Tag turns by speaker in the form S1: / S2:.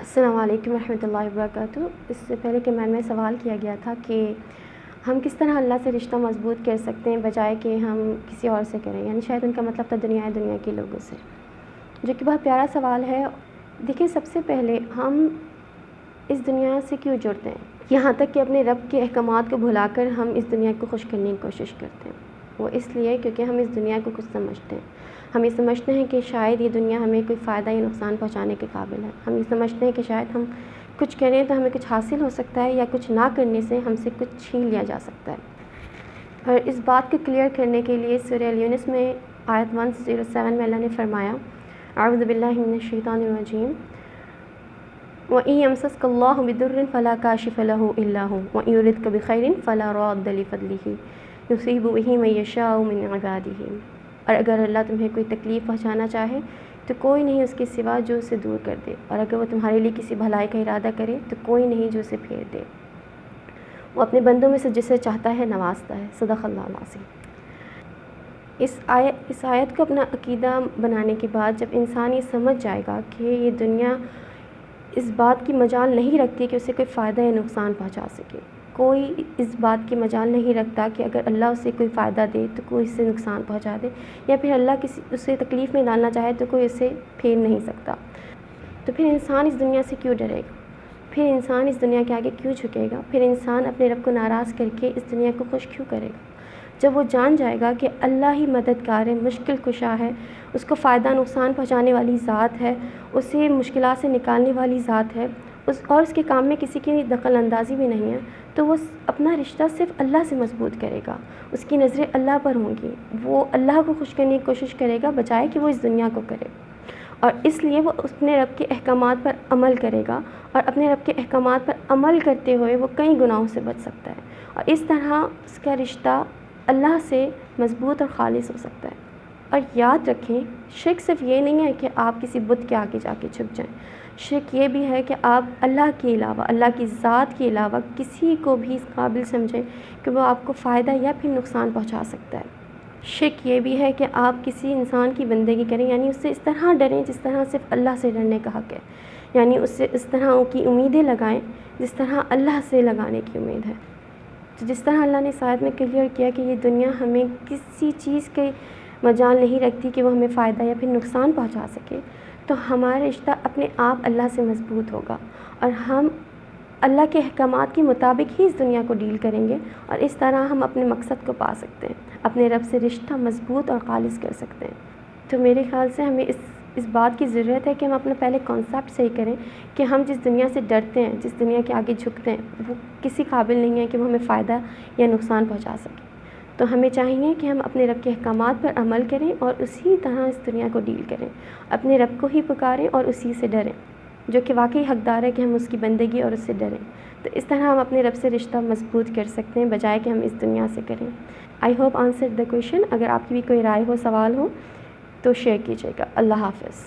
S1: السلام علیکم ورحمۃ اللہ وبرکاتہ۔ اس سے پہلے کہ میں سوال کیا گیا تھا کہ ہم کس طرح اللہ سے رشتہ مضبوط کر سکتے ہیں بجائے کہ ہم کسی اور سے کریں، یعنی شاید ان کا مطلب تھا دنیا کے لوگوں سے، جو کہ بہت پیارا سوال ہے۔ دیکھیں، سب سے پہلے ہم اس دنیا سے کیوں جڑتے ہیں؟ یہاں تک کہ اپنے رب کے احکامات کو بھلا کر ہم اس دنیا کو خوش کرنے کی کوشش کرتے ہیں۔ وہ اس لیے کیونکہ ہم اس دنیا کو کچھ سمجھتے ہیں۔ ہم یہ سمجھتے ہیں کہ شاید یہ دنیا ہمیں کوئی فائدہ یا نقصان پہنچانے کے قابل ہے۔ ہم یہ سمجھتے ہیں کہ شاید ہم کچھ کریں تو ہمیں کچھ حاصل ہو سکتا ہے، یا کچھ نہ کرنے سے ہم سے کچھ چھین لیا جا سکتا ہے۔ اور اس بات کو کلیئر کرنے کے لیے سورہ یونس میں آیت 107 میں اللہ نے فرمایا، اعوذ باللہ من الشیطان الرجیم، وَإِن يَمْسَسْكَ اللَّهُ بِضُرٍّ فَلَا كَاشِفَ لَهُ إِلَّا هُوَ وَإِن يُرِدْكَ بِخَيْرٍ فَلَا رَادَّ لِفَضْلِهِ يُصِيبُ بِهِ مَن يَشَاءُ مِنْ عِبَادِهِ۔ اور اگر اللہ تمہیں کوئی تکلیف پہنچانا چاہے تو کوئی نہیں اس کے سوا جو اسے دور کر دے، اور اگر وہ تمہارے لیے کسی بھلائی کا ارادہ کرے تو کوئی نہیں جو اسے پھیر دے۔ وہ اپنے بندوں میں سے جسے چاہتا ہے نوازتا ہے۔ صدق اللہ العظیم۔ اس آیت کو اپنا عقیدہ بنانے کے بعد جب انسان یہ سمجھ جائے گا کہ یہ دنیا اس بات کی مجال نہیں رکھتی کہ اسے کوئی فائدہ یا نقصان پہنچا سکے، کوئی اس بات کی مجال نہیں رکھتا کہ اگر اللہ اسے کوئی فائدہ دے تو کوئی اسے نقصان پہنچا دے، یا پھر اللہ اسے تکلیف میں ڈالنا چاہے تو کوئی اسے پھیر نہیں سکتا، تو پھر انسان اس دنیا سے کیوں ڈرے گا؟ پھر انسان اس دنیا کے آگے کیوں جھکے گا؟ پھر انسان اپنے رب کو ناراض کر کے اس دنیا کو خوش کیوں کرے گا؟ جب وہ جان جائے گا کہ اللہ ہی مددگار ہے، مشکل کشا ہے، اس کو فائدہ نقصان پہنچانے والی ذات ہے، اسے مشکلات سے نکالنے والی ذات ہے، اور اس کے کام میں کسی کی دخل اندازی بھی نہیں ہے، تو وہ اپنا رشتہ صرف اللہ سے مضبوط کرے گا، اس کی نظریں اللہ پر ہوں گی، وہ اللہ کو خوش کرنے کی کوشش کرے گا بجائے کہ وہ اس دنیا کو کرے، اور اس لیے وہ اپنے رب کے احکامات پر عمل کرے گا، اور اپنے رب کے احکامات پر عمل کرتے ہوئے وہ کئی گناہوں سے بچ سکتا ہے، اور اس طرح اس کا رشتہ اللہ سے مضبوط اور خالص ہو سکتا ہے۔ اور یاد رکھیں، شرک صرف یہ نہیں ہے کہ آپ کسی بت کے آگے جا کے چھپ جائیں، شرک یہ بھی ہے کہ آپ اللہ کے علاوہ، اللہ کی ذات کے علاوہ کسی کو بھی اس قابل سمجھیں کہ وہ آپ کو فائدہ یا پھر نقصان پہنچا سکتا ہے۔ شرک یہ بھی ہے کہ آپ کسی انسان کی بندگی کریں، یعنی اس سے اس طرح ڈریں جس طرح صرف اللہ سے ڈرنے کا حق ہے، یعنی اس سے اس طرح کی امیدیں لگائیں جس طرح اللہ سے لگانے کی امید ہے۔ تو جس طرح اللہ نے اس آیت میں کلیئر کیا کہ یہ دنیا ہمیں کسی چیز کے مجال نہیں رکھتی کہ وہ ہمیں فائدہ یا پھر نقصان پہنچا سکے، تو ہمارا رشتہ اپنے آپ اللہ سے مضبوط ہوگا، اور ہم اللہ کے احکامات کے مطابق ہی اس دنیا کو ڈیل کریں گے، اور اس طرح ہم اپنے مقصد کو پا سکتے ہیں، اپنے رب سے رشتہ مضبوط اور خالص کر سکتے ہیں۔ تو میرے خیال سے ہمیں اس بات کی ضرورت ہے کہ ہم اپنا پہلے کانسیپٹ صحیح کریں کہ ہم جس دنیا سے ڈرتے ہیں، جس دنیا کے آگے جھکتے ہیں، وہ کسی قابل نہیں ہے کہ وہ ہمیں فائدہ یا نقصان پہنچا سکے۔ تو ہمیں چاہیے کہ ہم اپنے رب کے احکامات پر عمل کریں اور اسی طرح اس دنیا کو ڈیل کریں، اپنے رب کو ہی پکاریں اور اسی سے ڈریں، جو کہ واقعی حقدار ہے کہ ہم اس کی بندگی اور اس سے ڈریں۔ تو اس طرح ہم اپنے رب سے رشتہ مضبوط کر سکتے ہیں بجائے کہ ہم اس دنیا سے کریں۔ I hope answer the question. اگر آپ کی بھی کوئی رائے ہو، سوال ہو تو شیئر کیجیے گا۔ اللہ حافظ۔